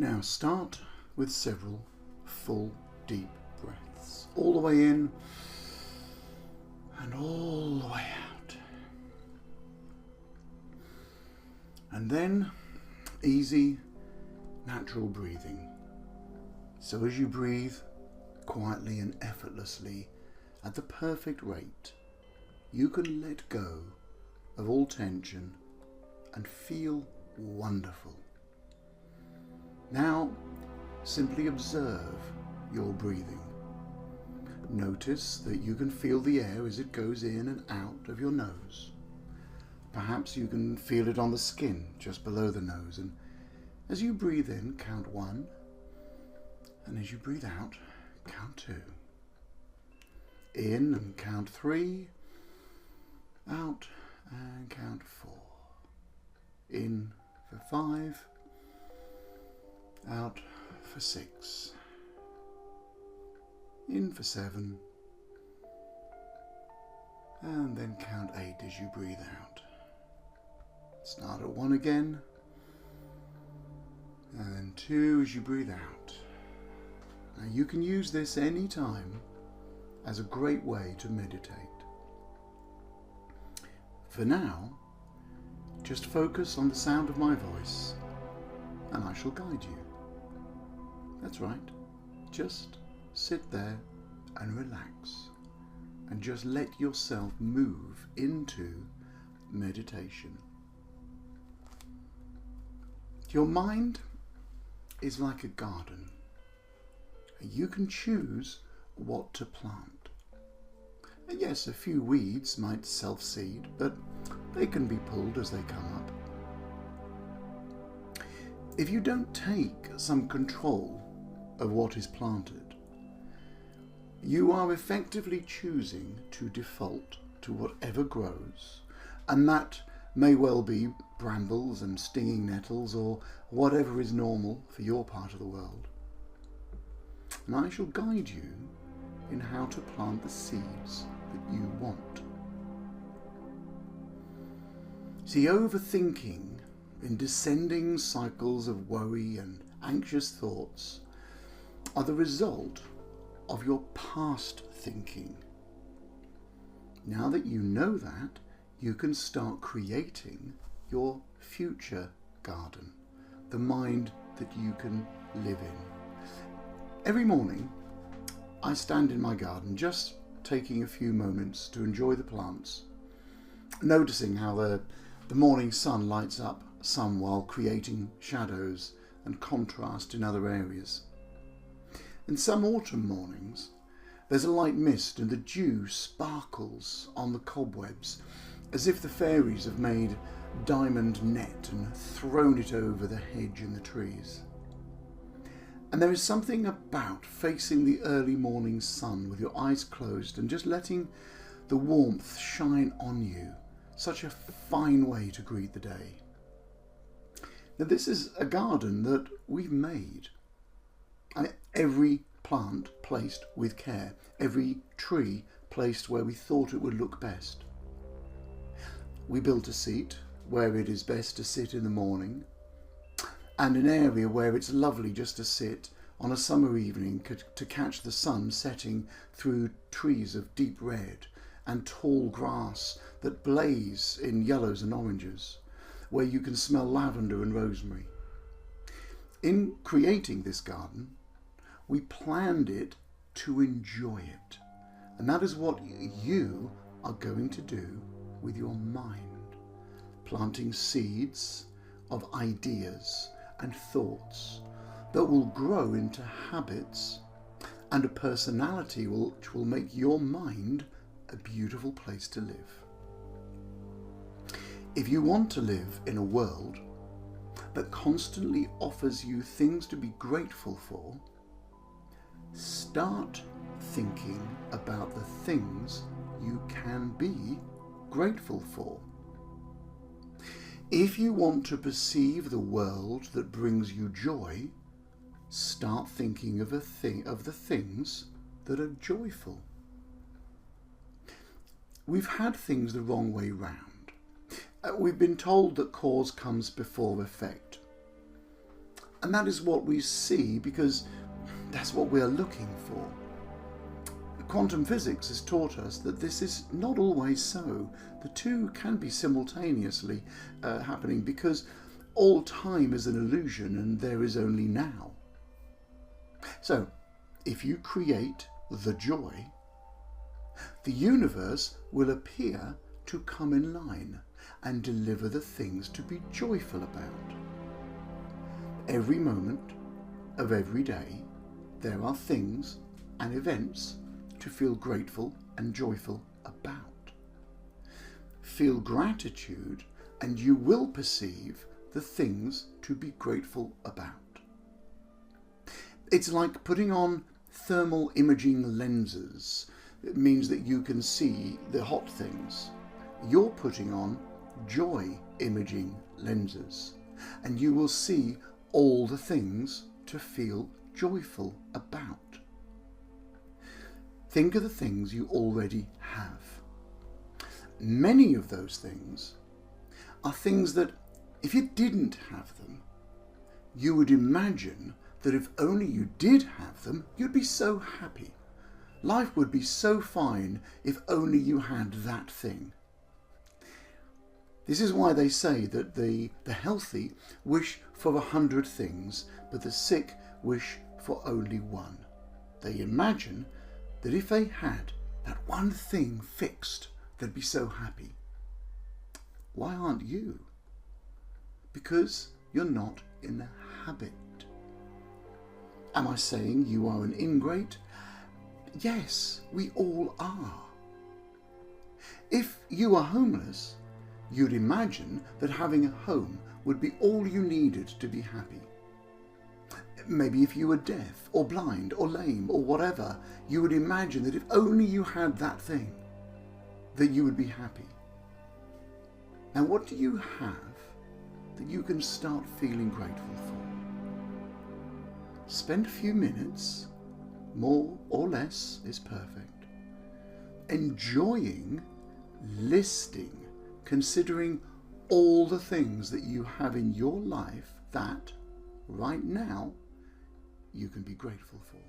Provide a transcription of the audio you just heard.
Now start with several full deep breaths, all the way in and all the way out. And then easy, natural breathing. So as you breathe quietly and effortlessly at the perfect rate, you can let go of all tension and feel wonderful. Now, simply observe your breathing. Notice that you can feel the air as it goes in and out of your nose. Perhaps you can feel it on the skin just below the nose, and as you breathe in, count 1, and as you breathe out, count 2. In and count 3, out and count 4. In for 5, out for 6, in for 7, and then count 8 as you breathe out. Start at 1 again, and then 2 as you breathe out. Now you can use this any time as a great way to meditate. For now, just focus on the sound of my voice and I shall guide you. That's right, just sit there and relax and just let yourself move into meditation. Your mind is like a garden. You can choose what to plant. And yes, a few weeds might self-seed, but they can be pulled as they come up. If you don't take some control of what is planted, you are effectively choosing to default to whatever grows, and that may well be brambles and stinging nettles or whatever is normal for your part of the world. And I shall guide you in how to plant the seeds that you want. See, overthinking in descending cycles of worry and anxious thoughts are the result of your past thinking. Now that you know that, you can start creating your future garden, the mind that you can live in. Every morning, I stand in my garden, just taking a few moments to enjoy the plants, noticing how the morning sun lights up some while creating shadows and contrast in other areas. In some autumn mornings, there's a light mist and the dew sparkles on the cobwebs, as if the fairies have made diamond net and thrown it over the hedge and the trees. And there is something about facing the early morning sun with your eyes closed and just letting the warmth shine on you, such a fine way to greet the day. Now this is a garden that we've made. Every plant placed with care, every tree placed where we thought it would look best. We built a seat where it is best to sit in the morning, and an area where it's lovely just to sit on a summer evening to catch the sun setting through trees of deep red and tall grass that blaze in yellows and oranges, where you can smell lavender and rosemary. In creating this garden, we planned it to enjoy it, and that is what you are going to do with your mind, planting seeds of ideas and thoughts that will grow into habits and a personality which will make your mind a beautiful place to live. If you want to live in a world that constantly offers you things to be grateful for, start thinking about the things you can be grateful for. If you want to perceive the world that brings you joy, start thinking of the things that are joyful. We've had things the wrong way round. We've been told that cause comes before effect. And that is what we see because that's what we're looking for. Quantum physics has taught us that this is not always so. The two can be simultaneously happening because all time is an illusion and there is only now. So, if you create the joy, the universe will appear to come in line and deliver the things to be joyful about. Every moment of every day, there are things and events to feel grateful and joyful about. Feel gratitude and you will perceive the things to be grateful about. It's like putting on thermal imaging lenses. It means that you can see the hot things. You're putting on joy imaging lenses and you will see all the things to feel joyful about. Think of the things you already have. Many of those things are things that if you didn't have them, you would imagine that if only you did have them, you'd be so happy. Life would be so fine if only you had that thing. This is why they say that the healthy wish for 100 things, but the sick wish for only one. They imagine that if they had that one thing fixed, they'd be so happy. Why aren't you? Because you're not in the habit. Am I saying you are an ingrate? Yes, we all are. If you are homeless, you'd imagine that having a home would be all you needed to be happy. Maybe if you were deaf or blind or lame or whatever, you would imagine that if only you had that thing, that you would be happy. Now, what do you have that you can start feeling grateful for? Spend a few minutes, more or less is perfect, enjoying, listing, considering all the things that you have in your life that, right now, you can be grateful for.